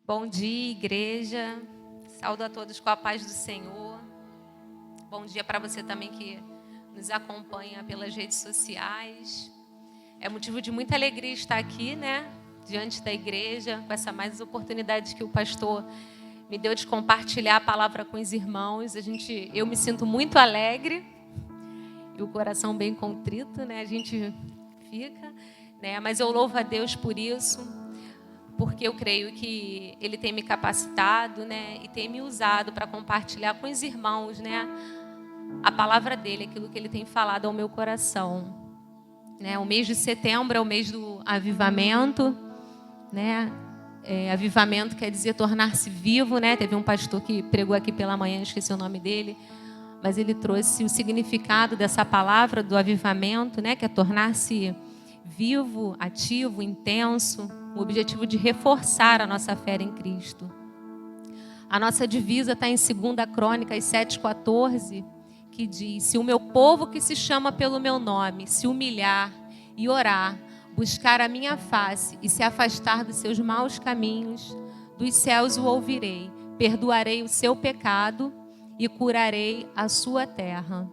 Bom dia, igreja. Saúdo a todos com a paz do Senhor. Bom dia para você também que nos acompanha pelas redes sociais. É motivo de muita alegria estar aqui, né? Diante da igreja, com essa mais oportunidade que o pastor me deu de compartilhar a palavra com os irmãos. Eu me sinto muito alegre e o coração bem contrito, né? A gente fica, né? Mas eu louvo a Deus por isso, porque eu creio que Ele tem me capacitado, né, e tem me usado para compartilhar com os irmãos, né, a palavra dEle, aquilo que Ele tem falado ao meu coração. Né, o mês de setembro é o mês do avivamento, né? Avivamento quer dizer tornar-se vivo, né? Teve um pastor que pregou aqui pela manhã, esqueci o nome dele, mas ele trouxe o significado dessa palavra do avivamento, né, que é tornar-se vivo, ativo, intenso, o objetivo de reforçar a nossa fé em Cristo. A nossa divisa está em 2 Crônicas 7,14, que diz: se o meu povo que se chama pelo meu nome se humilhar e orar, buscar a minha face e se afastar dos seus maus caminhos, dos céus o ouvirei, perdoarei o seu pecado e curarei a sua terra.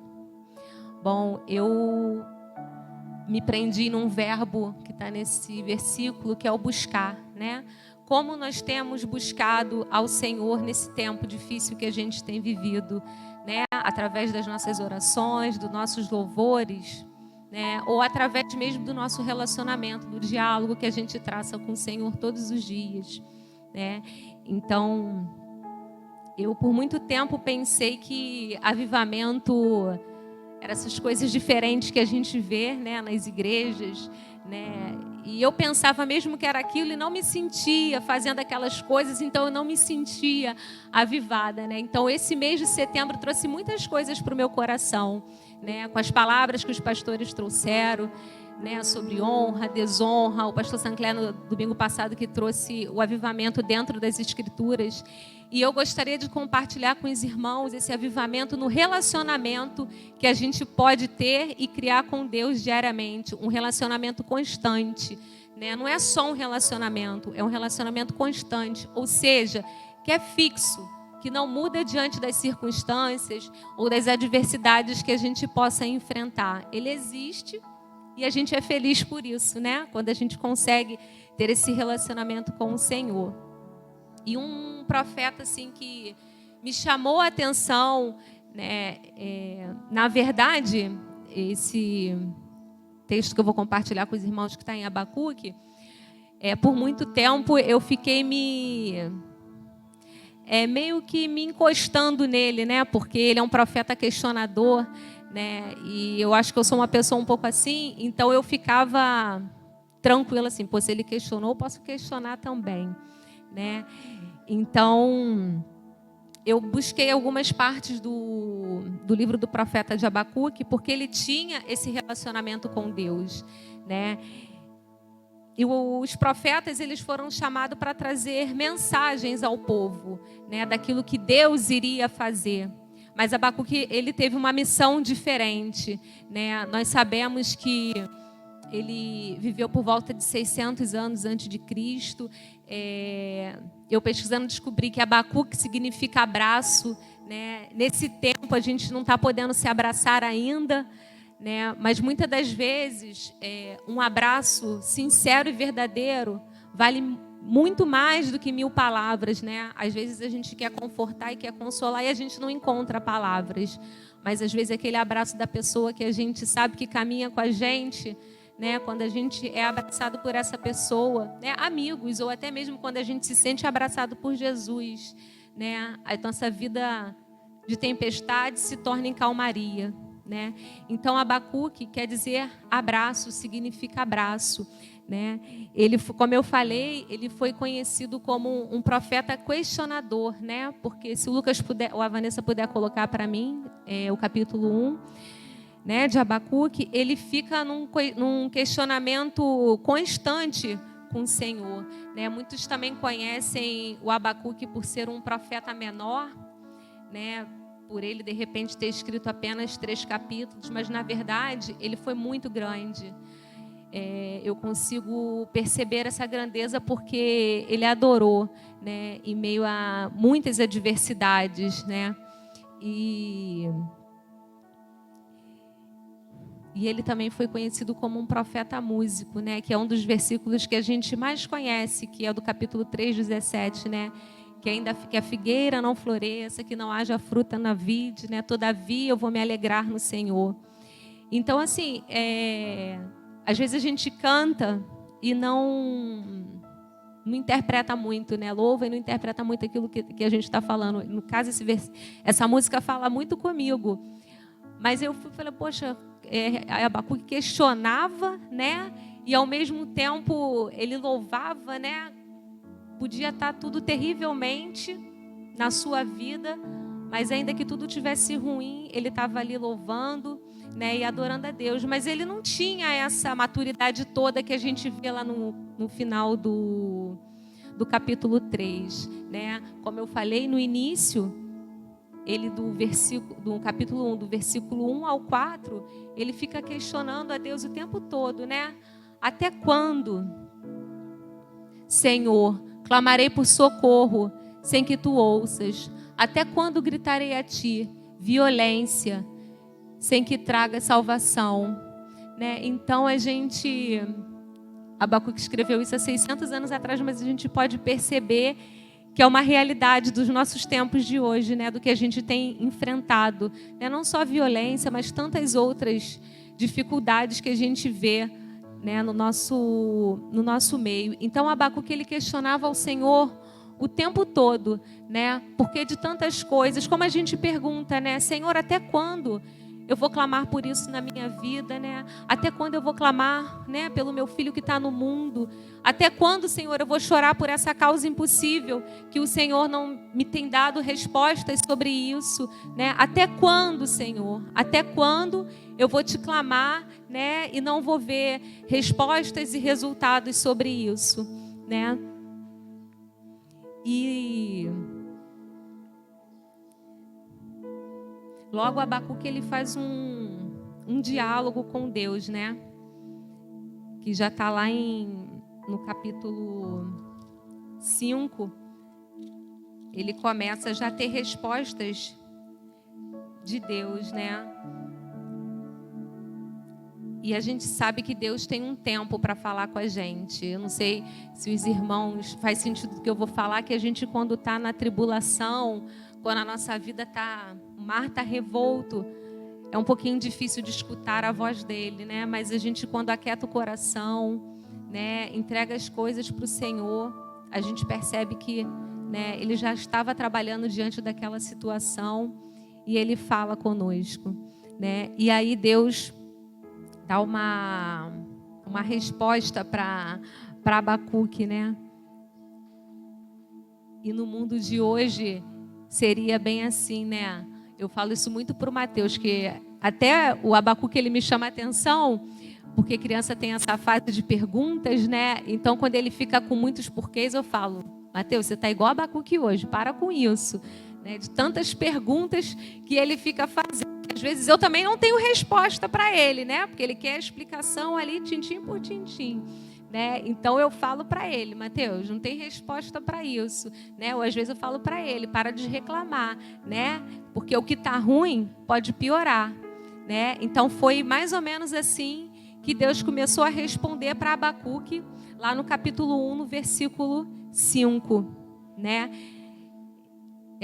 Bom, eu me prendi num verbo que está nesse versículo, que é o buscar, né? Como nós temos buscado ao Senhor nesse tempo difícil que a gente tem vivido, né? Através das nossas orações, dos nossos louvores, né? Ou através mesmo do nosso relacionamento, do diálogo que a gente traça com o Senhor todos os dias, né? Então, eu por muito tempo pensei que avivamento eram essas coisas diferentes que a gente vê, né, nas igrejas, né? E eu pensava mesmo que era aquilo e não me sentia fazendo aquelas coisas, então eu não me sentia avivada, né? Então esse mês de setembro trouxe muitas coisas para o meu coração, né? Com as palavras que os pastores trouxeram, né, sobre honra, desonra, o pastor Sancler no domingo passado que trouxe o avivamento dentro das Escrituras. E eu gostaria de compartilhar com os irmãos esse avivamento no relacionamento que a gente pode ter e criar com Deus diariamente, um relacionamento constante, né? Não é só um relacionamento, é um relacionamento constante, ou seja, que é fixo, que não muda diante das circunstâncias ou das adversidades que a gente possa enfrentar. Ele existe e a gente é feliz por isso, né? Quando a gente consegue ter esse relacionamento com o Senhor. E um profeta assim que me chamou a atenção, né? Na verdade, esse texto que eu vou compartilhar com os irmãos que está em Abacuque, por muito tempo eu fiquei meio que me encostando nele, né? Porque ele é um profeta questionador, né? E eu acho que eu sou uma pessoa um pouco assim, então eu ficava tranquila assim, pô, se ele questionou, eu posso questionar também, né? Então, eu busquei algumas partes do livro do profeta de Abacuque, porque ele tinha esse relacionamento com Deus, né? E os profetas, eles foram chamados para trazer mensagens ao povo, né, daquilo que Deus iria fazer. Mas Abacuque, ele teve uma missão diferente, né? Nós sabemos que ele viveu por volta de 600 anos antes de Cristo. Eu pesquisando descobri que Abacuque significa abraço, né? Nesse tempo a gente não está podendo se abraçar ainda, né? Mas muitas das vezes um abraço sincero e verdadeiro vale muito mais do que 1000 palavras, né? Às vezes a gente quer confortar e quer consolar e a gente não encontra palavras, mas às vezes aquele abraço da pessoa que a gente sabe que caminha com a gente, né? Quando a gente é abraçado por essa pessoa, né? Amigos, ou até mesmo quando a gente se sente abraçado por Jesus, né? A nossa vida de tempestade se torna em calmaria, né? Então Abacuque quer dizer abraço, significa abraço, né? Ele, como eu falei, ele foi conhecido como um profeta questionador, né? Porque se o Lucas puder, ou a Vanessa puder colocar para mim o capítulo 1, né, de Abacuque, ele fica num questionamento constante com o Senhor, né? Muitos também conhecem o Abacuque por ser um profeta menor, né? Por ele de repente ter escrito apenas 3 capítulos, mas na verdade ele foi muito grande. eu consigo perceber essa grandeza porque ele adorou, né, em meio a muitas adversidades, né? E ele também foi conhecido como um profeta músico, né? Que é um dos versículos que a gente mais conhece, que é do capítulo 3:17, né? Que ainda que a figueira não floresça, que não haja fruta na vide, né? Todavia eu vou me alegrar no Senhor. Então, assim, às vezes a gente canta e não interpreta muito, né? Louva e não interpreta muito aquilo que a gente está falando. No caso, essa música fala muito comigo. Mas eu falei, poxa, Abacuque questionava, né? E ao mesmo tempo ele louvava, né? Podia estar tudo terrivelmente na sua vida, mas ainda que tudo tivesse ruim, ele estava ali louvando, né? E adorando a Deus. Mas ele não tinha essa maturidade toda que a gente vê lá no final do capítulo 3, né? Como eu falei no início, ele do capítulo 1, do versículo 1 ao 4, ele fica questionando a Deus o tempo todo, né? Até quando, Senhor, clamarei por socorro sem que tu ouças? Até quando gritarei a ti violência sem que traga salvação? Né? Então Abacuque escreveu isso há 600 anos atrás, mas a gente pode perceber que é uma realidade dos nossos tempos de hoje, né? Do que a gente tem enfrentado, né? Não só a violência, mas tantas outras dificuldades que a gente vê, né? no nosso meio. Então, Abacuque, ele questionava ao Senhor o tempo todo, né? Porque de tantas coisas, como a gente pergunta, né? Senhor, até quando eu vou clamar por isso na minha vida, né? Até quando eu vou clamar, né, pelo meu filho que está no mundo? Até quando, Senhor, eu vou chorar por essa causa impossível que o Senhor não me tem dado respostas sobre isso, né? Até quando, Senhor? Até quando eu vou te clamar, né, e não vou ver respostas e resultados sobre isso, né? E logo Abacuque, ele faz um diálogo com Deus, né? Que já está lá no capítulo 5. Ele começa já a ter respostas de Deus, né? E a gente sabe que Deus tem um tempo para falar com a gente. Eu não sei se os irmãos, faz sentido o que eu vou falar, que a gente, quando está na tribulação, quando a nossa vida o mar está revolto, é um pouquinho difícil de escutar a voz dele, né? Mas a gente, quando aquieta o coração, né, entrega as coisas para o Senhor, a gente percebe que, né, ele já estava trabalhando diante daquela situação e ele fala conosco, né? E aí Deus dá uma resposta para Abacuque, né? E no mundo de hoje seria bem assim, né? Eu falo isso muito para o Mateus, que até o Abacuque, ele me chama a atenção, porque criança tem essa fase de perguntas, né? Então, quando ele fica com muitos porquês, eu falo, Mateus, você está igual Abacuque hoje, para com isso, né? De tantas perguntas que ele fica fazendo. Às vezes eu também não tenho resposta para ele, né? Porque ele quer a explicação ali, tintim por tintim, né? Então eu falo para ele, Mateus, não tem resposta para isso, né? Ou às vezes eu falo para ele, para de reclamar, né? Porque o que está ruim pode piorar, né? Então foi mais ou menos assim que Deus começou a responder para Abacuque, lá no capítulo 1, no versículo 5, né?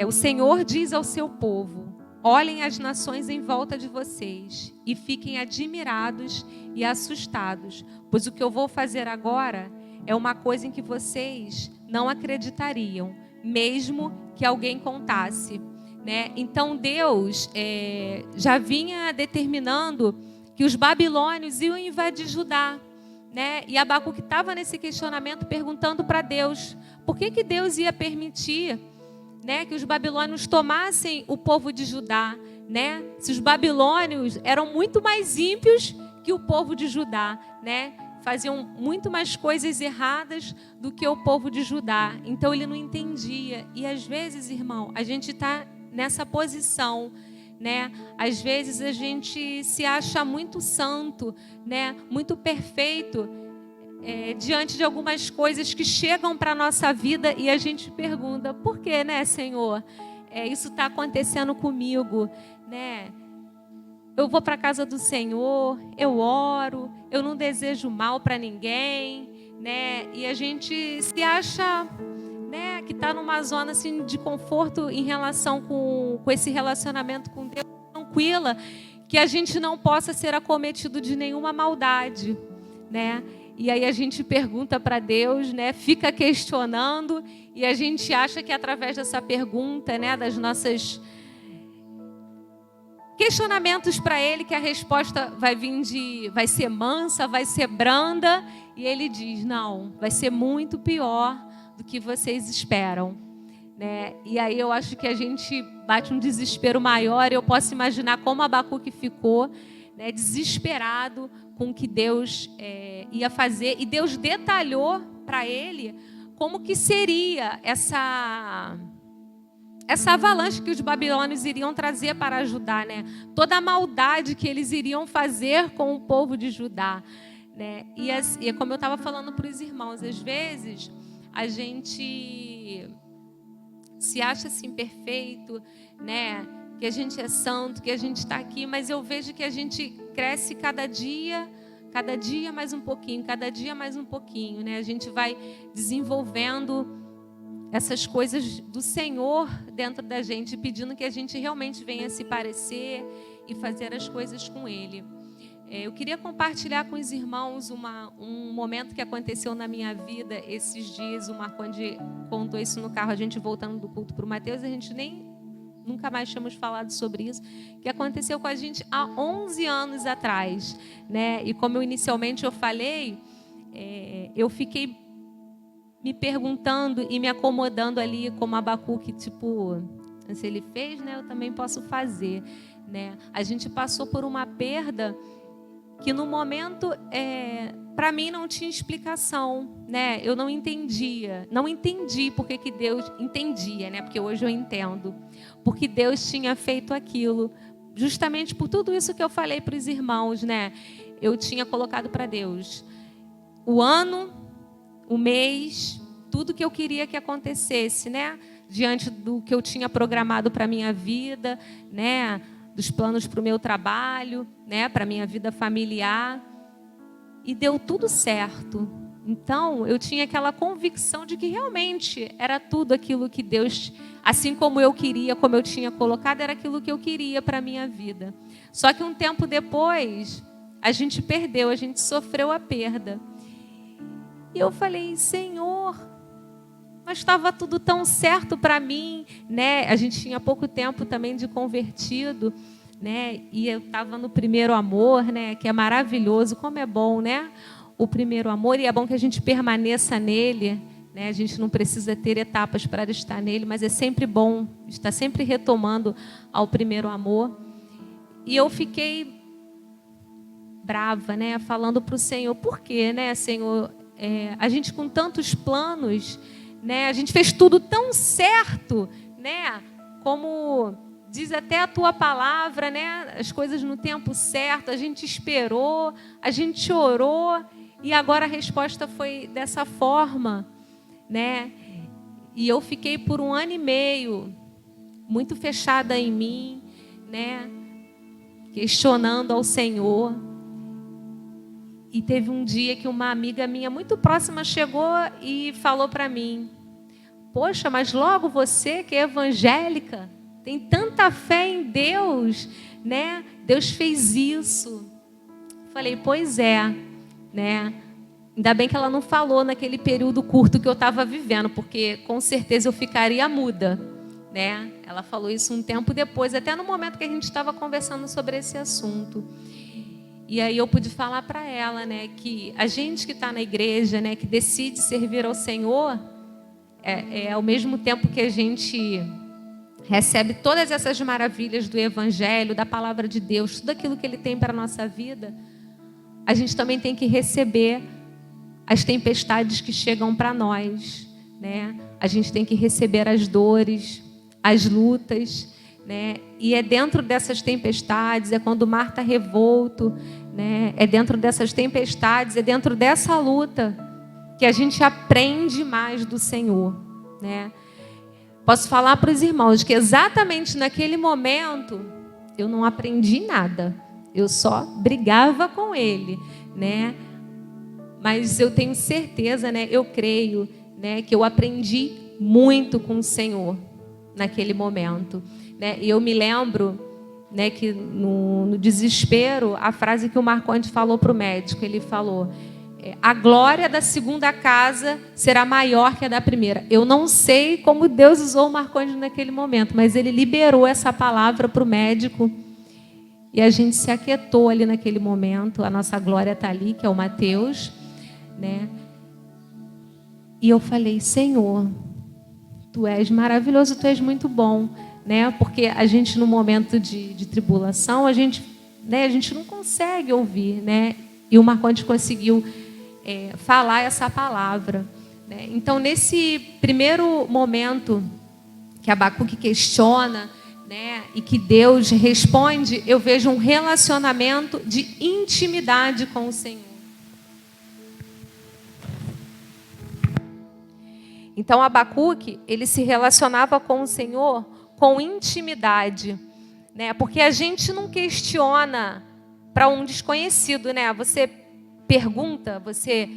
O Senhor diz ao seu povo: olhem as nações em volta de vocês e fiquem admirados e assustados, pois o que eu vou fazer agora é uma coisa em que vocês não acreditariam, mesmo que alguém contasse, né? Então Deus já vinha determinando que os babilônios iam invadir Judá, né? E Abacuque estava nesse questionamento, perguntando para Deus por que Deus ia permitir, né, que os babilônios tomassem o povo de Judá, né? Se os babilônios eram muito mais ímpios que o povo de Judá, né? Faziam muito mais coisas erradas do que o povo de Judá. Então ele não entendia. E às vezes, irmão, a gente está nessa posição né? Às vezes a gente se acha muito santo, né? Muito perfeito, diante de algumas coisas que chegam para a nossa vida e a gente pergunta, por que, né, Senhor? Isso está acontecendo comigo, né? Eu vou para a casa do Senhor, eu oro, eu não desejo mal para ninguém, né? E a gente se acha, né, que está numa zona assim, de conforto em relação com esse relacionamento com Deus, tranquila, que a gente não possa ser acometido de nenhuma maldade, né? E aí a gente pergunta para Deus, né? Fica questionando e a gente acha que através dessa pergunta, né, das nossas questionamentos para Ele, que a resposta vai ser mansa, vai ser branda, e Ele diz, não, vai ser muito pior do que vocês esperam, né? E aí eu acho que a gente bate um desespero maior. Eu posso imaginar como Abacuque ficou, né, desesperado com o que Deus ia fazer, e Deus detalhou para ele como que seria essa avalanche que os babilônios iriam trazer para ajudar, né? Toda a maldade que eles iriam fazer com o povo de Judá, né? E como eu estava falando para os irmãos, às vezes a gente se acha assim perfeito, né? Que a gente é santo, que a gente está aqui, mas eu vejo que a gente cresce cada dia mais um pouquinho, cada dia mais um pouquinho, né? A gente vai desenvolvendo essas coisas do Senhor dentro da gente, pedindo que a gente realmente venha se parecer e fazer as coisas com Ele. Eu queria compartilhar com os irmãos um momento que aconteceu na minha vida esses dias. O Marconde contou isso no carro, a gente voltando do culto para o Mateus, a gente nunca mais tínhamos falado sobre isso, que aconteceu com a gente há 11 anos atrás, né? E como inicialmente eu falei, eu fiquei me perguntando e me acomodando ali como Abacuque, tipo, se ele fez, né, eu também posso fazer, né? A gente passou por uma perda que no momento, para mim não tinha explicação, né? Eu não entendi porque que Deus entendia, né? Porque hoje eu entendo, porque Deus tinha feito aquilo, justamente por tudo isso que eu falei para os irmãos, né? Eu tinha colocado para Deus o ano, o mês, tudo que eu queria que acontecesse, né? Diante do que eu tinha programado para a minha vida, né? Dos planos para o meu trabalho, né? Para a minha vida familiar. E deu tudo certo. Então, eu tinha aquela convicção de que realmente era tudo aquilo que Deus, assim como eu queria, como eu tinha colocado, era aquilo que eu queria para a minha vida. Só que um tempo depois, a gente perdeu, a gente sofreu a perda. E eu falei, Senhor, mas estava tudo tão certo para mim, né? A gente tinha pouco tempo também de convertido, né? E eu estava no primeiro amor, né? Que é maravilhoso, como é bom, né? O primeiro amor, e é bom que a gente permaneça nele, né? A gente não precisa ter etapas para estar nele, mas é sempre bom estar sempre retomando ao primeiro amor. E eu fiquei brava, né? Falando para o Senhor, por quê, né, Senhor? A gente com tantos planos, né? A gente fez tudo tão certo, né? Como diz até a tua palavra, né? As coisas no tempo certo, a gente esperou, a gente orou, e agora a resposta foi dessa forma, né? E eu fiquei por 1 ano e meio muito fechada em mim, né? Questionando ao Senhor. E teve um dia que uma amiga minha muito próxima chegou e falou para mim, poxa, mas logo você que é evangélica, tem tanta fé em Deus, né? Deus fez isso. Falei, pois é, né? Ainda bem que ela não falou naquele período curto que eu estava vivendo, porque com certeza eu ficaria muda, né? Ela falou isso um tempo depois, até no momento que a gente estava conversando sobre esse assunto. E aí eu pude falar para ela, né, que a gente que está na igreja, né, que decide servir ao Senhor, ao mesmo tempo que a gente recebe todas essas maravilhas do Evangelho, da palavra de Deus, tudo aquilo que Ele tem para a nossa vida, a gente também tem que receber as tempestades que chegam para nós, né? A gente tem que receber as dores, as lutas, né? E é dentro dessas tempestades, é quando o mar está revolto, né? É dentro dessas tempestades, é dentro dessa luta que a gente aprende mais do Senhor, né? Posso falar para os irmãos que exatamente naquele momento eu não aprendi nada. Eu só brigava com ele, né? Mas eu tenho certeza, né? Eu creio, né? Que eu aprendi muito com o Senhor naquele momento, né? E eu me lembro, né? Que no desespero, a frase que o Marcondes falou para o médico, ele falou: a glória da segunda casa será maior que a da primeira. Eu não sei como Deus usou o Marcondes naquele momento, mas ele liberou essa palavra para o médico. E a gente se aquietou ali naquele momento. A nossa glória está ali, que é o Mateus, né? E eu falei: Senhor, Tu és maravilhoso, Tu és muito bom, né? Porque a gente no momento de tribulação, a gente não consegue ouvir, né? E o Marcondes conseguiu falar essa palavra, né? Então, nesse primeiro momento que Abacuque questiona, né, e que Deus responde, eu vejo um relacionamento de intimidade com o Senhor. Então, Abacuque, ele se relacionava com o Senhor com intimidade, né? Porque a gente não questiona para um desconhecido, né? Você pergunta, você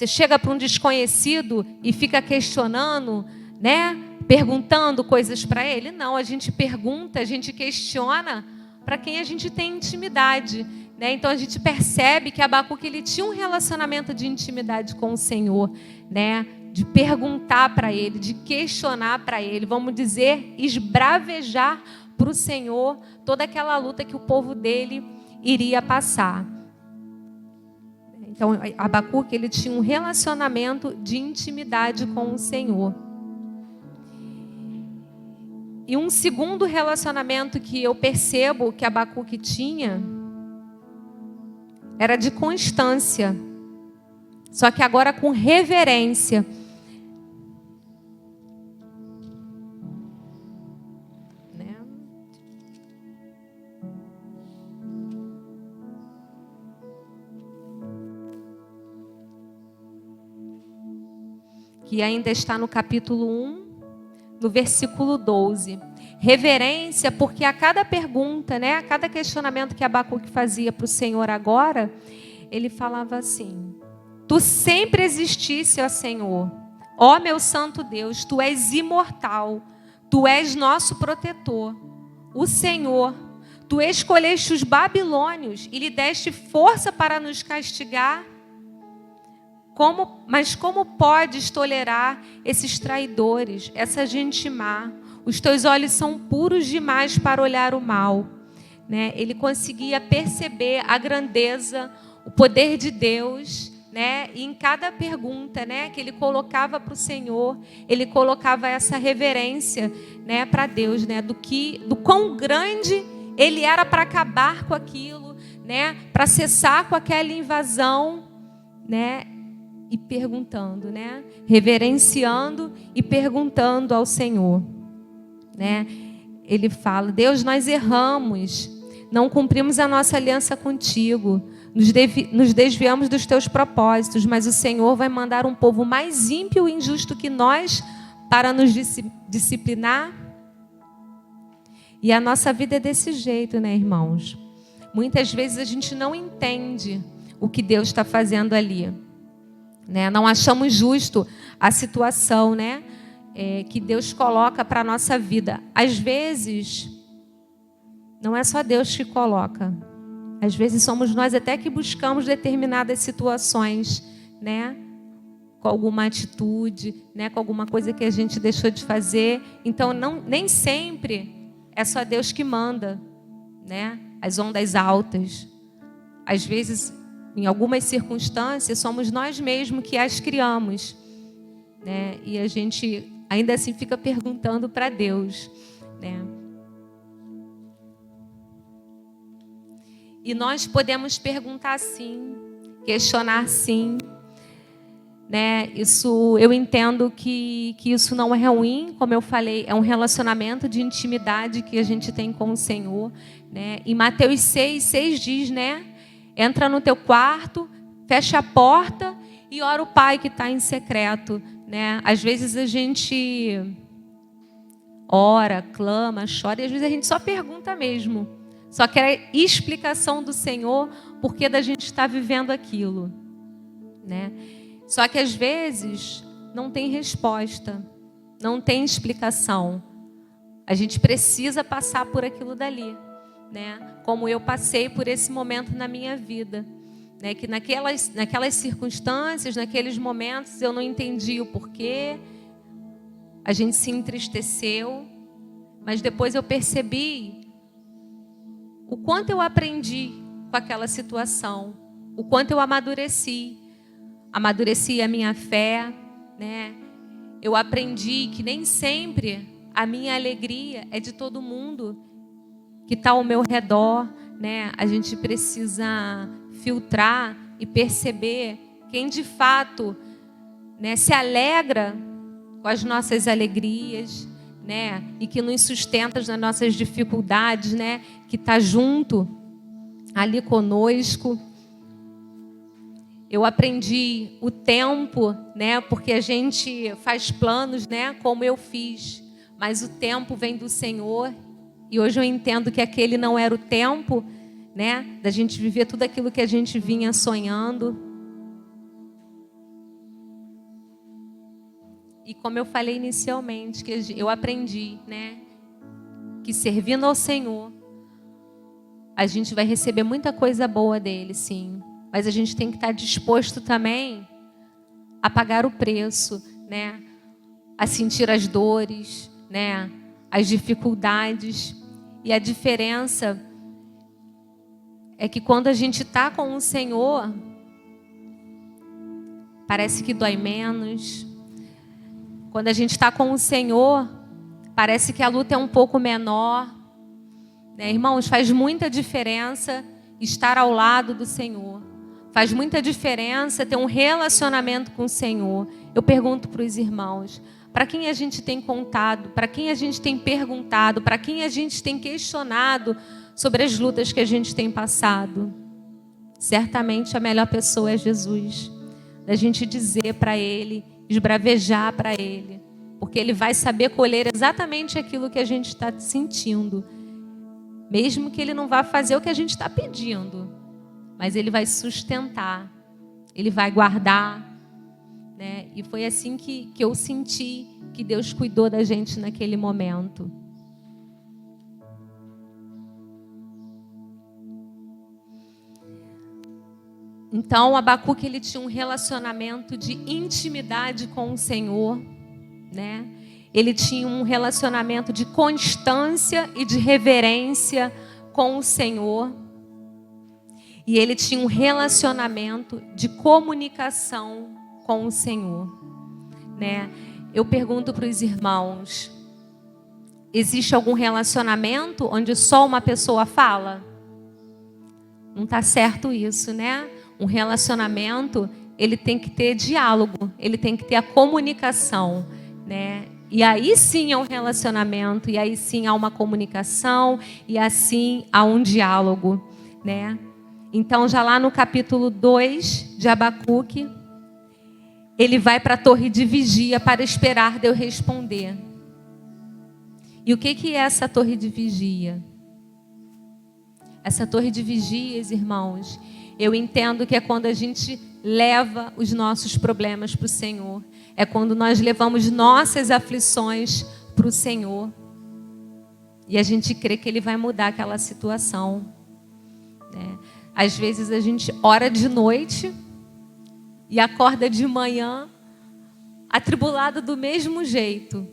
chega para um desconhecido e fica questionando, né? Perguntando coisas para ele. Não, a gente pergunta, a gente questiona para quem a gente tem intimidade, né? Então a gente percebe que Abacuque ele tinha um relacionamento de intimidade com o Senhor, né? De perguntar para ele, de questionar para ele, vamos dizer, esbravejar para o Senhor toda aquela luta que o povo dele iria passar. Então, Abacuque, ele tinha um relacionamento de intimidade com o Senhor. E um segundo relacionamento que eu percebo que Abacuque tinha era de constância, só que agora com reverência. Que ainda está no capítulo 1, no versículo 12. Reverência, porque a cada pergunta, né, a cada questionamento que Abacuque fazia para o Senhor agora, ele falava assim: Tu sempre exististe, ó Senhor, ó meu santo Deus, Tu és imortal, Tu és nosso protetor, o Senhor, Tu escolheste os babilônios e lhe deste força para nos castigar. Mas como podes tolerar esses traidores, essa gente má? Os teus olhos são puros demais para olhar o mal, né? Ele conseguia perceber a grandeza, o poder de Deus, né? E em cada pergunta, né, que ele colocava para o Senhor, ele colocava essa reverência, né, para Deus, né? Do quão grande ele era para acabar com aquilo, né? Para cessar com aquela invasão, né? E perguntando, né? Reverenciando e perguntando ao Senhor, né? Ele fala: Deus, nós erramos, não cumprimos a nossa aliança contigo, nos desviamos dos teus propósitos, mas o Senhor vai mandar um povo mais ímpio e injusto que nós para nos disciplinar. E a nossa vida é desse jeito, né, irmãos? Muitas vezes a gente não entende o que Deus está fazendo ali, né? Não achamos justo a situação, né, que Deus coloca para a nossa vida. Às vezes, não é só Deus que coloca. Às vezes somos nós até que buscamos determinadas situações, né, com alguma atitude, né, com alguma coisa que a gente deixou de fazer. Então, nem sempre é só Deus que manda, né, as ondas altas. Às vezes, em algumas circunstâncias, somos nós mesmos que as criamos, né? E a gente ainda assim fica perguntando para Deus, né? E nós podemos perguntar sim, questionar sim, né? Isso, eu entendo que isso não é ruim, como eu falei, é um relacionamento de intimidade que a gente tem com o Senhor, né? Em Mateus 6 diz, né? Entra no teu quarto, fecha a porta e ora o Pai que está em secreto, né? Às vezes a gente ora, clama, chora e às vezes a gente só pergunta mesmo. Só quer explicação do Senhor porque da gente estar vivendo aquilo, né? Só que às vezes não tem resposta, não tem explicação. A gente precisa passar por aquilo dali, né? Como eu passei por esse momento na minha vida, né? Que naquelas circunstâncias, naqueles momentos, eu não entendi o porquê. A gente se entristeceu, mas depois eu percebi o quanto eu aprendi com aquela situação, o quanto eu amadureci a minha fé, né? Eu aprendi que nem sempre a minha alegria é de todo mundo que está ao meu redor, né? A gente precisa filtrar e perceber quem de fato, né, se alegra com as nossas alegrias, né? E que nos sustenta nas nossas dificuldades, né? Que está junto ali conosco. Eu aprendi o tempo, né? Porque a gente faz planos, né? Como eu fiz, mas o tempo vem do Senhor. E hoje eu entendo que aquele não era o tempo, né? Da gente viver tudo aquilo que a gente vinha sonhando. E como eu falei inicialmente, que eu aprendi, né? Que servindo ao Senhor, a gente vai receber muita coisa boa dele, sim. Mas a gente tem que estar disposto também a pagar o preço, né? A sentir as dores, né? As dificuldades. E a diferença é que quando a gente está com o Senhor, parece que dói menos. Quando a gente está com o Senhor, parece que a luta é um pouco menor. Né? Irmãos, faz muita diferença estar ao lado do Senhor. Faz muita diferença ter um relacionamento com o Senhor. Eu pergunto para os irmãos, para quem a gente tem contado, para quem a gente tem perguntado, para quem a gente tem questionado sobre as lutas que a gente tem passado? Certamente a melhor pessoa é Jesus. Da gente dizer para Ele, esbravejar para Ele, porque Ele vai saber colher exatamente aquilo que a gente está sentindo. Mesmo que Ele não vá fazer o que a gente está pedindo. Mas Ele vai sustentar, Ele vai guardar, né? E foi assim que eu senti que Deus cuidou da gente naquele momento. Então, Abacuque, ele tinha um relacionamento de intimidade com o Senhor, né? Ele tinha um relacionamento de constância e de reverência com o Senhor. E ele tinha um relacionamento de comunicação com o Senhor, né? Eu pergunto para os irmãos, existe algum relacionamento onde só uma pessoa fala? Não está certo isso, né? Um relacionamento, ele tem que ter diálogo, ele tem que ter a comunicação, né? E aí sim é um relacionamento, e aí sim há uma comunicação, e assim há um diálogo, né? Então, já lá no capítulo 2 de Abacuque, ele vai para a torre de vigia para esperar Deus responder. E o que é essa torre de vigia? Essa torre de vigias, irmãos, eu entendo que é quando a gente leva os nossos problemas para o Senhor. É quando nós levamos nossas aflições para o Senhor. E a gente crê que Ele vai mudar aquela situação, né? Às vezes a gente ora de noite e acorda de manhã atribulado do mesmo jeito.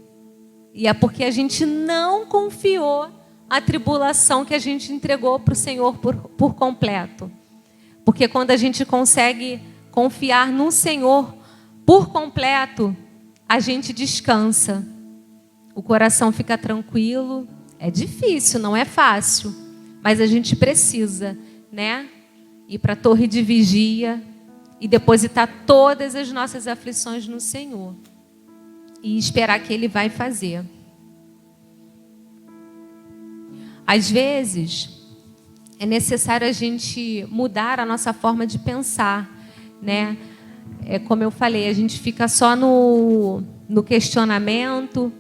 E é porque a gente não confiou a tribulação que a gente entregou para o Senhor por completo. Porque quando a gente consegue confiar no Senhor por completo, a gente descansa. O coração fica tranquilo. É difícil, não é fácil. Mas a gente precisa, né? Ir para a torre de vigia, e depositar todas as nossas aflições no Senhor e esperar que Ele vai fazer. Às vezes, é necessário a gente mudar a nossa forma de pensar, né? Como eu falei, a gente fica só no questionamento,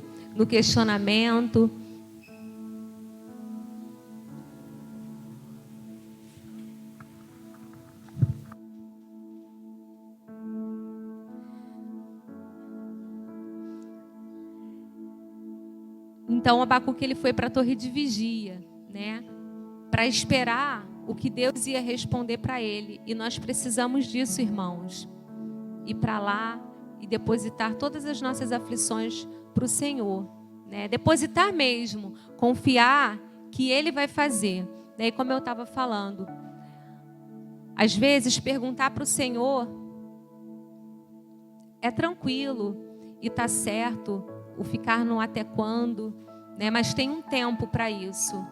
Então, Abacuque, ele foi para a torre de vigia, né? Para esperar o que Deus ia responder para ele. E nós precisamos disso, irmãos. Ir para lá e depositar todas as nossas aflições para o Senhor, né? Depositar mesmo, confiar que Ele vai fazer. Daí, como eu estava falando, às vezes perguntar para o Senhor é tranquilo e está certo, o ficar no até quando, né? Mas tem um tempo para isso.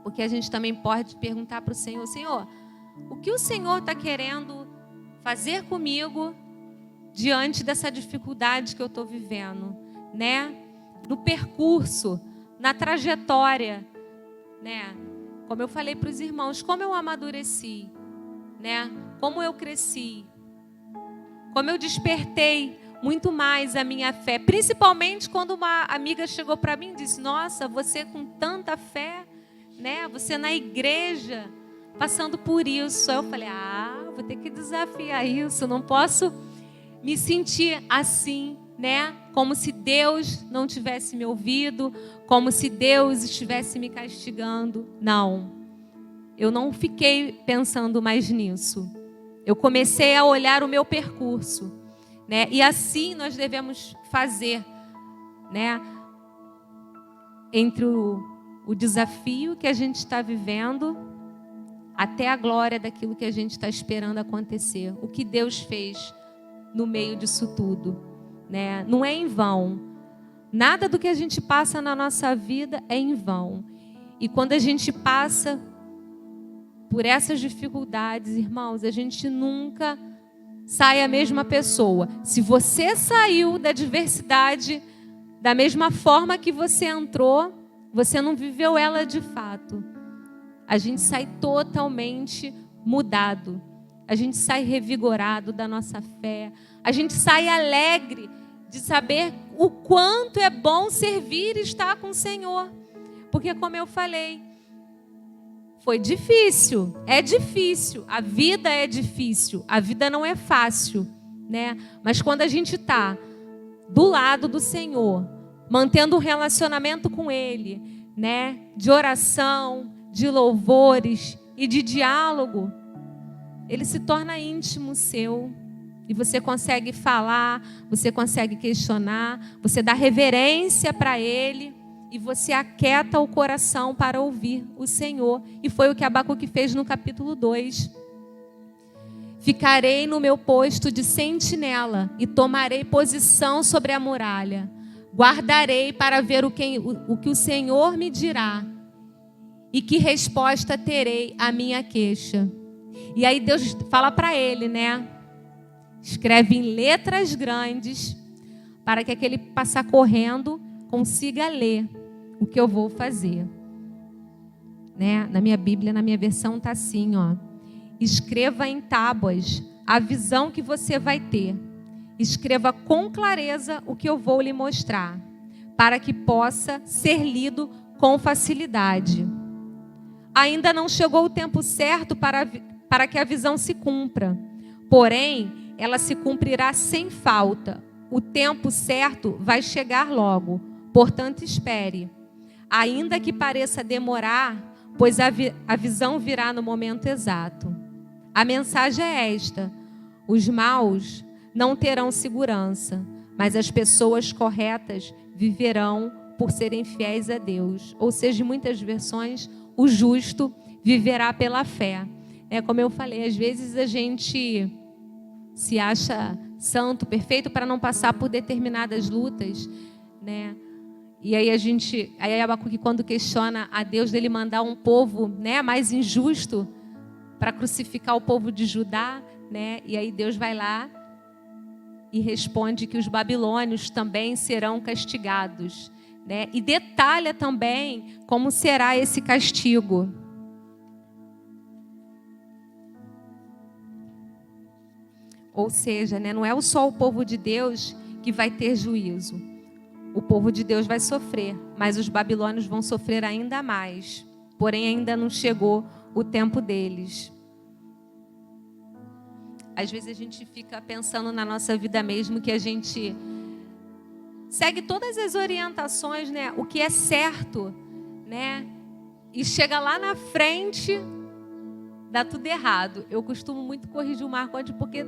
Porque a gente também pode perguntar para o Senhor: Senhor, o que o Senhor está querendo fazer comigo diante dessa dificuldade que eu estou vivendo, né? No percurso, na trajetória, né? Como eu falei para os irmãos, como eu amadureci, né? Como eu cresci, como eu despertei muito mais a minha fé, principalmente quando uma amiga chegou para mim e disse: nossa, você com tanta fé, né? Você na igreja, passando por isso. Aí eu falei: vou ter que desafiar isso, não posso me sentir assim, né? Como se Deus não tivesse me ouvido, como se Deus estivesse me castigando. Não, eu não fiquei pensando mais nisso. Eu comecei a olhar o meu percurso, né? E assim nós devemos fazer, né? Entre o desafio que a gente está vivendo até a glória daquilo que a gente está esperando acontecer. O que Deus fez no meio disso tudo, né? Não é em vão. Nada do que a gente passa na nossa vida é em vão. E quando a gente passa por essas dificuldades, irmãos, a gente nunca sai a mesma pessoa. Se você saiu da adversidade da mesma forma que você entrou, você não viveu ela de fato. A gente sai totalmente mudado. A gente sai revigorado da nossa fé. A gente sai alegre de saber o quanto é bom servir e estar com o Senhor. Porque, como eu falei, foi difícil, é difícil, a vida é difícil, a vida não é fácil, né? Mas quando a gente está do lado do Senhor, mantendo um relacionamento com Ele, né? De oração, de louvores e de diálogo, Ele se torna íntimo seu. E você consegue falar, você consegue questionar, você dá reverência para Ele. E você aquieta o coração para ouvir o Senhor. E foi o que Abacuque fez no capítulo 2. Ficarei no meu posto de sentinela e tomarei posição sobre a muralha. Guardarei para ver o que o Senhor me dirá e que resposta terei à minha queixa. E aí Deus fala para ele, né? Escreve em letras grandes para que aquele que passar correndo consiga ler o que eu vou fazer, né? Na minha Bíblia, na minha versão está assim, ó: escreva em tábuas a visão que você vai ter. Escreva com clareza o que eu vou lhe mostrar, para que possa ser lido com facilidade. Ainda não chegou o tempo certo para que a visão se cumpra, porém ela se cumprirá sem falta. O tempo certo vai chegar logo. Portanto, espere. Ainda que pareça demorar, pois a visão virá no momento exato. A mensagem é esta: os maus não terão segurança, mas as pessoas corretas viverão por serem fiéis a Deus. Ou seja, em muitas versões, o justo viverá pela fé. Como eu falei, às vezes a gente se acha santo, perfeito, para não passar por determinadas lutas, né? E aí Abacuque, quando questiona a Deus dele mandar um povo, né, mais injusto, para crucificar o povo de Judá, né? E aí Deus vai lá e responde que os babilônios também serão castigados, né? E detalha também como será esse castigo. Ou seja, né, não é só o povo de Deus que vai ter juízo. O povo de Deus vai sofrer, mas os babilônios vão sofrer ainda mais. Porém, ainda não chegou o tempo deles. Às vezes a gente fica pensando na nossa vida mesmo que a gente segue todas as orientações, né? O que é certo, né? E chega lá na frente, dá tudo errado. Eu costumo muito corrigir o Marcondes porque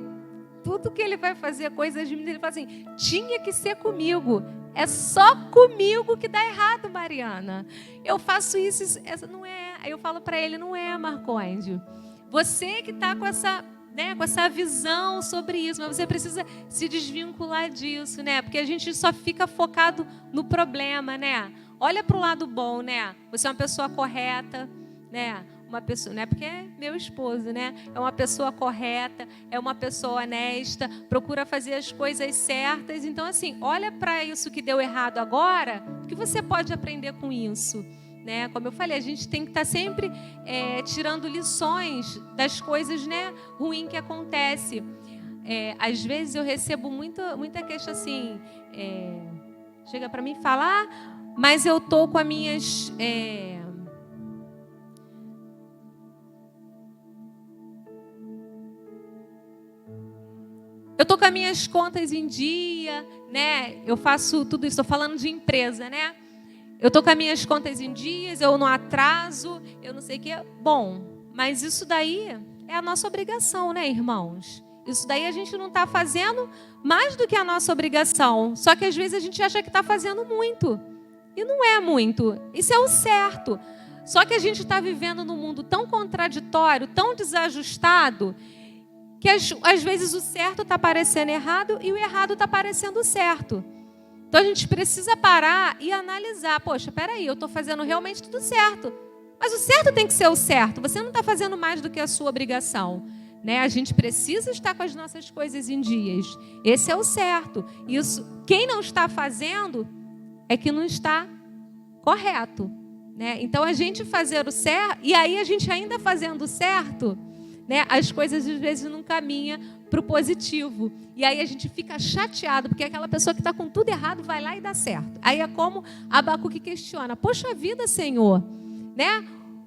tudo que ele vai fazer, coisas de mim, ele fala assim, tinha que ser comigo. É só comigo que dá errado, Mariana. Eu faço isso, essa não é. Aí eu falo para ele, não é, Marcondes. Você que está com essa, né, com essa visão sobre isso, mas você precisa se desvincular disso, né? Porque a gente só fica focado no problema, né? Olha para o lado bom, né? Você é uma pessoa correta, né? Uma pessoa, não é porque é meu esposo, né? É uma pessoa correta, é uma pessoa honesta, procura fazer as coisas certas. Então, assim, olha para isso que deu errado agora, o que você pode aprender com isso, né? Como eu falei, a gente tem que estar sempre tirando lições das coisas, né, ruins que acontece. Às vezes eu recebo muita queixa assim, chega para mim e fala, mas eu tô com as minhas eu tô com as minhas contas em dia, né? Eu faço tudo isso, estou falando de empresa, né? Eu tô com as minhas contas em dias, eu não atraso, eu não sei o quê. Bom, mas isso daí é a nossa obrigação, né, irmãos? Isso daí a gente não está fazendo mais do que a nossa obrigação. Só que às vezes a gente acha que está fazendo muito. E não é muito. Isso é o certo. Só que a gente está vivendo num mundo tão contraditório, tão desajustado, que às vezes o certo está parecendo errado e o errado está parecendo certo. Então a gente precisa parar e analisar. Poxa, peraí, eu estou fazendo realmente tudo certo. Mas o certo tem que ser o certo. Você não está fazendo mais do que a sua obrigação, né? A gente precisa estar com as nossas coisas em dias. Esse é o certo. Isso, quem não está fazendo é que não está correto, né? Então a gente fazer o certo, e aí a gente ainda fazendo o certo, né, as coisas às vezes não caminham para o positivo. E aí a gente fica chateado, porque aquela pessoa que está com tudo errado vai lá e dá certo. Aí é como Abacuque questiona, poxa vida, Senhor, né?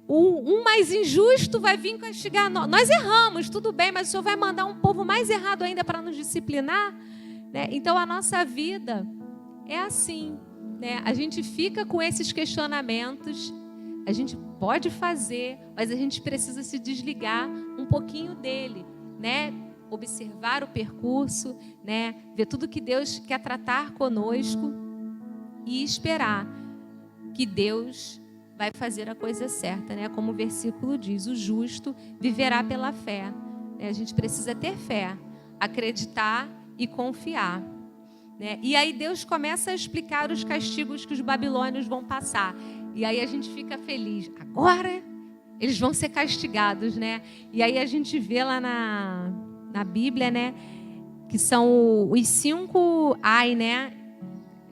Um mais injusto vai vir castigar nós. Nós erramos, tudo bem, mas o Senhor vai mandar um povo mais errado ainda para nos disciplinar, né? Então a nossa vida é assim, né? A gente fica com esses questionamentos. A gente pode fazer, mas a gente precisa se desligar um pouquinho dele, né? Observar o percurso, né? Ver tudo que Deus quer tratar conosco e esperar que Deus vai fazer a coisa certa, né? Como o versículo diz, o justo viverá pela fé. A gente precisa ter fé, acreditar e confiar, né? E aí Deus começa a explicar os castigos que os babilônios vão passar. E aí a gente fica feliz. Agora eles vão ser castigados, né? E aí a gente vê lá na Bíblia, né? Que são os 5 ai, né?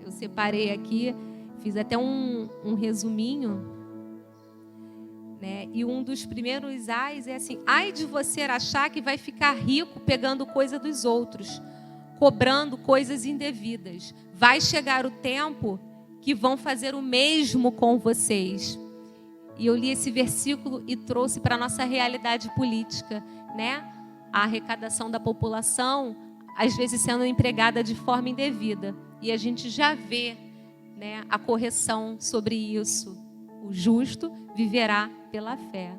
Eu separei aqui, fiz até um resuminho, né? E um dos primeiros ais é assim: ai de você achar que vai ficar rico pegando coisa dos outros, cobrando coisas indevidas. Vai chegar o tempo que vão fazer o mesmo com vocês. E eu li esse versículo e trouxe para a nossa realidade política, né? A arrecadação da população, às vezes sendo empregada de forma indevida. E a gente já vê, né, a correção sobre isso. O justo viverá pela fé.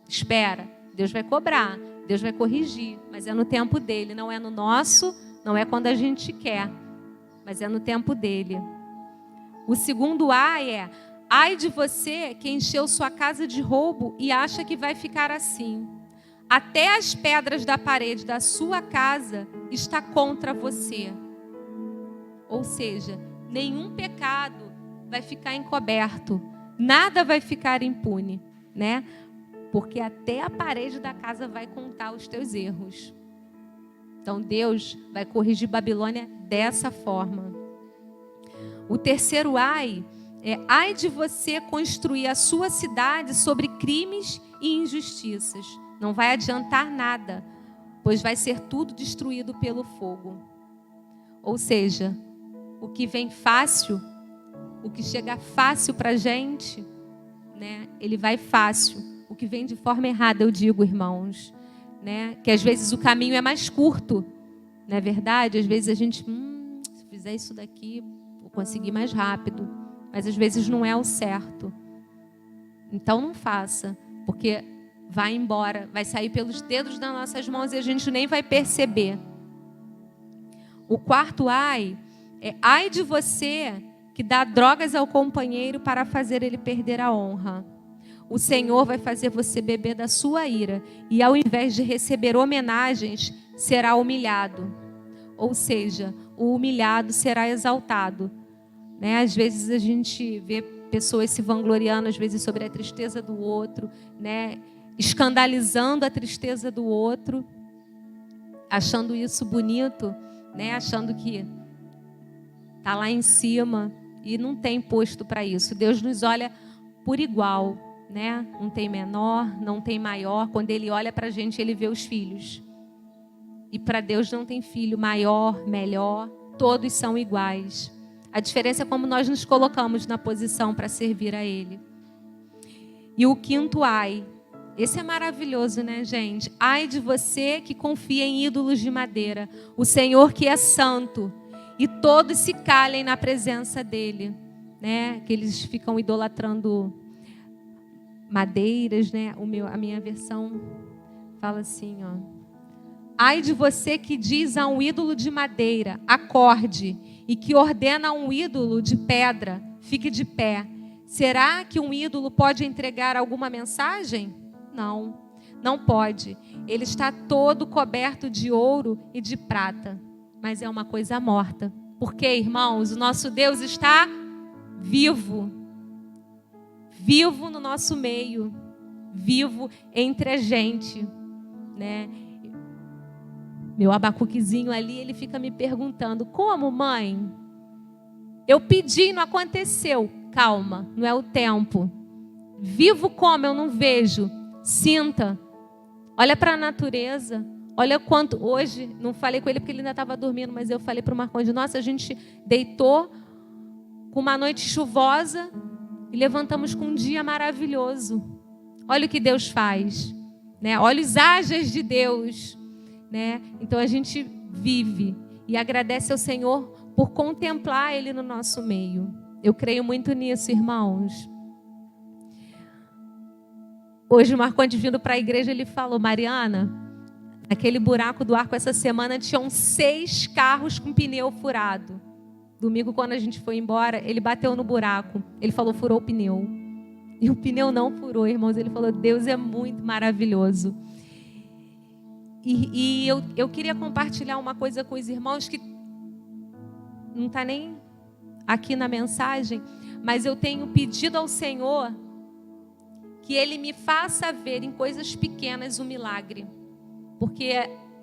Espera, Deus vai cobrar, Deus vai corrigir, mas é no tempo dele, não é no nosso, não é quando a gente quer, mas é no tempo dele. O segundo ai é: ai de você que encheu sua casa de roubo e acha que vai ficar assim. Até as pedras da parede da sua casa está contra você. Ou seja, nenhum pecado vai ficar encoberto, nada vai ficar impune, né? porque até a parede da casa vai contar os teus erros. Então Deus vai corrigir Babilônia dessa forma. O terceiro ai é: ai de você construir a sua cidade sobre crimes e injustiças. Não vai adiantar nada, pois vai ser tudo destruído pelo fogo. Ou seja, o que vem fácil, o que chega fácil para a gente, né, ele vai fácil. O que vem de forma errada, eu digo, irmãos, né, que às vezes o caminho é mais curto, não é verdade? Às vezes a gente, se fizer isso daqui, vou conseguir mais rápido. Mas às vezes não é o certo. Então não faça, porque vai embora, vai sair pelos dedos das nossas mãos e a gente nem vai perceber. O quarto ai é: ai de você que dá drogas ao companheiro para fazer ele perder a honra. O Senhor vai fazer você beber da sua ira e, ao invés de receber homenagens, será humilhado. Ou seja, o humilhado será exaltado. Né? Às vezes a gente vê pessoas se vangloriando, às vezes, sobre a tristeza do outro, né? Escandalizando a tristeza do outro, achando isso bonito, né? Achando que está lá em cima e não tem posto para isso. Deus nos olha por igual, né? Não tem menor, não tem maior. Quando Ele olha para a gente, Ele vê os filhos. E para Deus não tem filho maior, melhor, todos são iguais. A diferença é como nós nos colocamos na posição para servir a Ele. E o quinto ai, esse é maravilhoso, né, gente? Ai de você que confia em ídolos de madeira, o Senhor que é santo, e todos se calem na presença dEle, né? Que eles ficam idolatrando madeiras, né? A minha versão fala assim, ó: ai de você que diz a um ídolo de madeira, acorde, e que ordena a um ídolo de pedra, fique de pé. Será que um ídolo pode entregar alguma mensagem? Não, não pode. Ele está todo coberto de ouro e de prata, mas é uma coisa morta. Porque, irmãos, o nosso Deus está vivo. Vivo no nosso meio, vivo entre a gente, né? Meu Abacuquezinho ali, ele fica me perguntando: como, mãe? Eu pedi e não aconteceu. Calma, não é o tempo. Vivo como? Eu não vejo. Sinta. Olha para a natureza. Olha quanto... Hoje, não falei com ele porque ele ainda estava dormindo, mas eu falei para o Marcondes: nossa, a gente deitou com uma noite chuvosa e levantamos com um dia maravilhoso. Olha o que Deus faz, né? Olha os ágios de Deus, né? Então a gente vive e agradece ao Senhor por contemplar Ele no nosso meio. Eu creio muito nisso, irmãos. Hoje o Marcondes, vindo para a igreja, ele falou: Mariana, naquele buraco do arco essa semana tinham 6 carros com pneu furado. Domingo, quando a gente foi embora, ele bateu no buraco. Ele falou: furou o pneu. E o pneu não furou, irmãos. Ele falou: Deus é muito maravilhoso. E eu queria compartilhar uma coisa com os irmãos que não está nem aqui na mensagem, mas eu tenho pedido ao Senhor que Ele me faça ver em coisas pequenas o milagre. Porque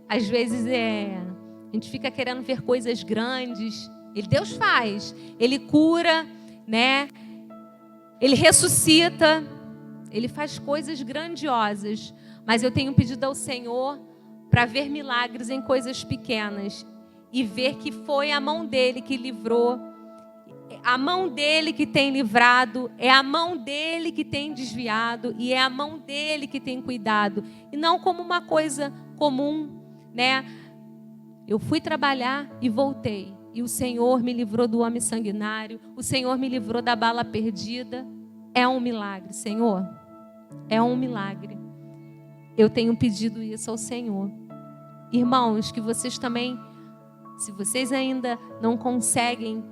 às vezes a gente fica querendo ver coisas grandes. Deus faz. Ele cura, né? Ele ressuscita. Ele faz coisas grandiosas. Mas eu tenho pedido ao Senhor para ver milagres em coisas pequenas. E ver que foi a mão dEle que livrou. A mão dEle que tem livrado. É a mão dEle que tem desviado. E é a mão dEle que tem cuidado. E não como uma coisa comum, né? Eu fui trabalhar e voltei. E o Senhor me livrou do homem sanguinário. O Senhor me livrou da bala perdida. É um milagre, Senhor. É um milagre. Eu tenho pedido isso ao Senhor. Irmãos, que vocês também, se vocês ainda não conseguem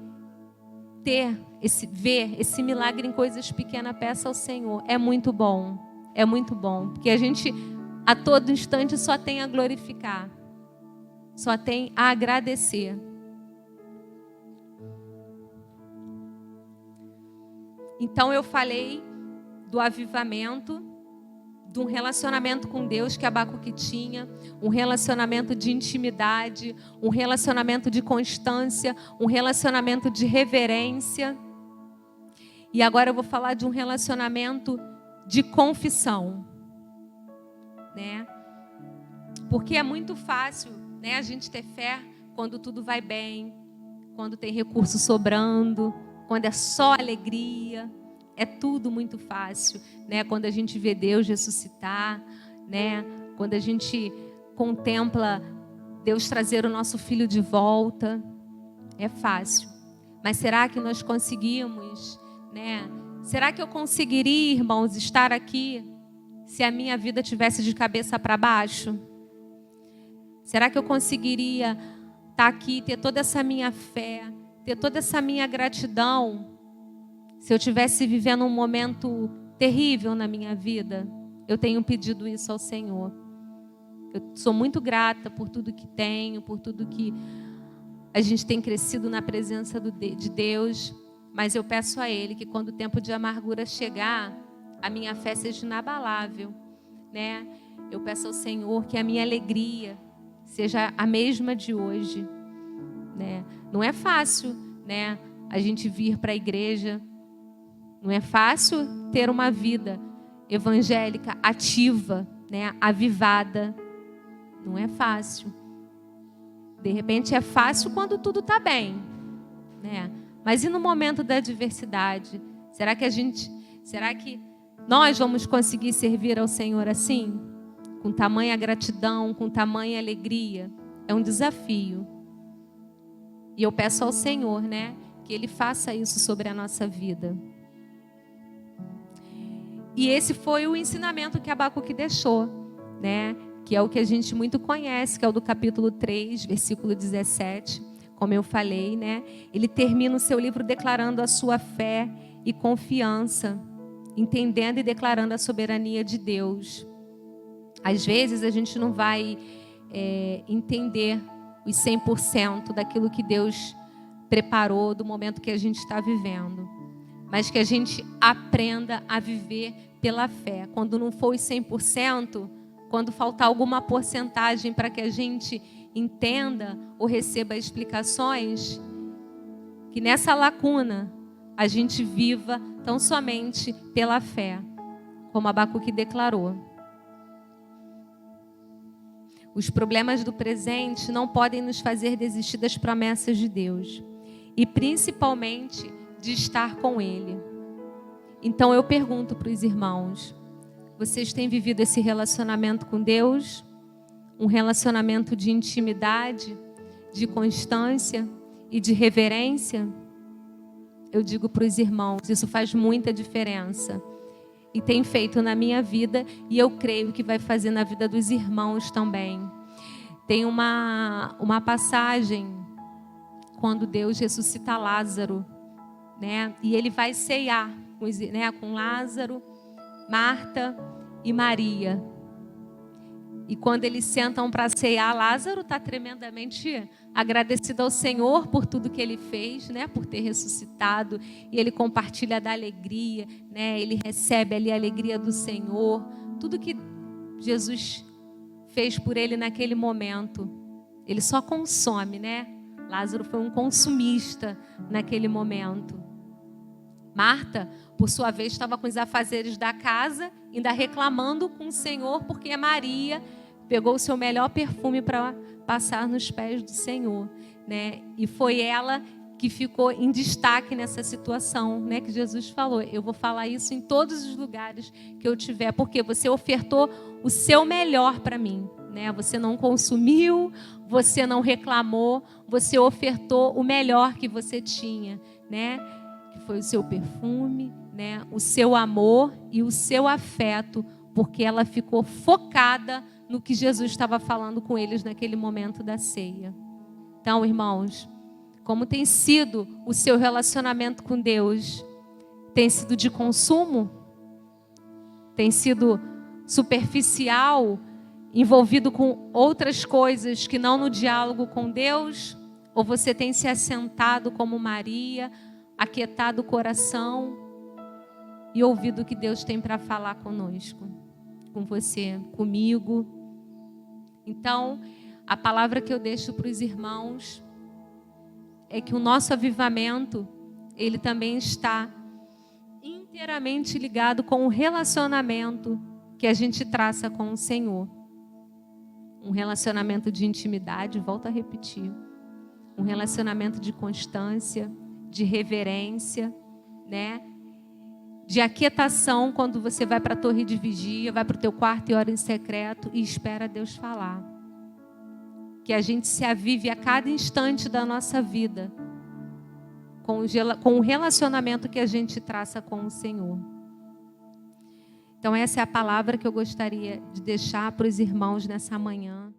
ver esse milagre em coisas pequenas, peça ao Senhor. É muito bom. É muito bom. Porque a gente, a todo instante, só tem a glorificar. Só tem a agradecer. Então eu falei do avivamento, de um relacionamento com Deus que Abacuque tinha, um relacionamento de intimidade, um relacionamento de constância, um relacionamento de reverência. E agora eu vou falar de um relacionamento de confissão, né? Porque é muito fácil, né, a gente ter fé quando tudo vai bem, quando tem recurso sobrando, quando é só alegria. É tudo muito fácil, né? Quando a gente vê Deus ressuscitar, né? Quando a gente contempla Deus trazer o nosso filho de volta, é fácil. Mas será que nós conseguimos, né? Será que eu conseguiria, irmãos, estar aqui se a minha vida tivesse de cabeça para baixo? Será que eu conseguiria estar aqui, ter toda essa minha fé, ter toda essa minha gratidão, se eu estivesse vivendo um momento terrível na minha vida? Eu tenho pedido isso ao Senhor. Eu sou muito grata por tudo que tenho, por tudo que a gente tem crescido na presença de Deus. Mas eu peço a Ele que quando o tempo de amargura chegar, a minha fé seja inabalável, né? Eu peço ao Senhor que a minha alegria seja a mesma de hoje, né? Não é fácil, né, a gente vir para a igreja. Não é fácil ter uma vida evangélica ativa, né, avivada. Não é fácil. De repente é fácil quando tudo está bem, né? Mas e no momento da adversidade? Será que nós vamos conseguir servir ao Senhor assim? Com tamanha gratidão, com tamanha alegria? É um desafio. E eu peço ao Senhor, né, que Ele faça isso sobre a nossa vida. E esse foi o ensinamento que Abacuque deixou, né? Que é o que a gente muito conhece, que é o do capítulo 3, versículo 17. Como eu falei, né? Ele termina o seu livro declarando a sua fé e confiança, entendendo e declarando a soberania de Deus. Às vezes a gente não vai entender os 100% daquilo que Deus preparou, do momento que a gente está vivendo. Mas que a gente aprenda a viver pela fé. Quando não for os 100%, quando faltar alguma porcentagem para que a gente entenda ou receba explicações, que nessa lacuna a gente viva tão somente pela fé, como Abacuque declarou. Os problemas do presente não podem nos fazer desistir das promessas de Deus, e principalmente de estar com Ele. Então eu pergunto para os irmãos: vocês têm vivido esse relacionamento com Deus? Um relacionamento de intimidade, de constância e de reverência? Eu digo para os irmãos, isso faz muita diferença. E tem feito na minha vida, e eu creio que vai fazer na vida dos irmãos também. Tem uma passagem quando Deus ressuscita Lázaro, né? E ele vai ceiar com Lázaro, Marta e Maria. E quando eles sentam para ceiar, Lázaro está tremendamente agradecido ao Senhor por tudo que ele fez, né? Por ter ressuscitado. E ele compartilha da alegria, né? Ele recebe ali a alegria do Senhor. Tudo que Jesus fez por ele naquele momento. Ele só consome, né? Lázaro foi um consumista naquele momento. Marta, por sua vez, estava com os afazeres da casa, ainda reclamando com o Senhor, porque Maria pegou o seu melhor perfume para passar nos pés do Senhor, né? E foi ela que ficou em destaque nessa situação, né? Que Jesus falou: eu vou falar isso em todos os lugares que eu tiver, porque você ofertou o seu melhor para mim, né? Você não consumiu, você não reclamou, você ofertou o melhor que você tinha, né? Que foi o seu perfume, né? O seu amor e o seu afeto, porque ela ficou focada no que Jesus estava falando com eles naquele momento da ceia. Então, irmãos, como tem sido o seu relacionamento com Deus? Tem sido de consumo? Tem sido superficial, envolvido com outras coisas que não no diálogo com Deus? Ou você tem se assentado como Maria, aquietado o coração e ouvido o que Deus tem para falar conosco? com você, comigo. Então, a palavra que eu deixo para os irmãos é que o nosso avivamento, ele também está inteiramente ligado com o relacionamento que a gente traça com o Senhor. Um relacionamento de intimidade, volto a repetir. Um relacionamento de constância, de reverência, né? De aquietação quando você vai para a torre de vigia, vai para o teu quarto e ora em secreto e espera Deus falar. Que a gente se avive a cada instante da nossa vida com o relacionamento que a gente traça com o Senhor. Então essa é a palavra que eu gostaria de deixar para os irmãos nessa manhã.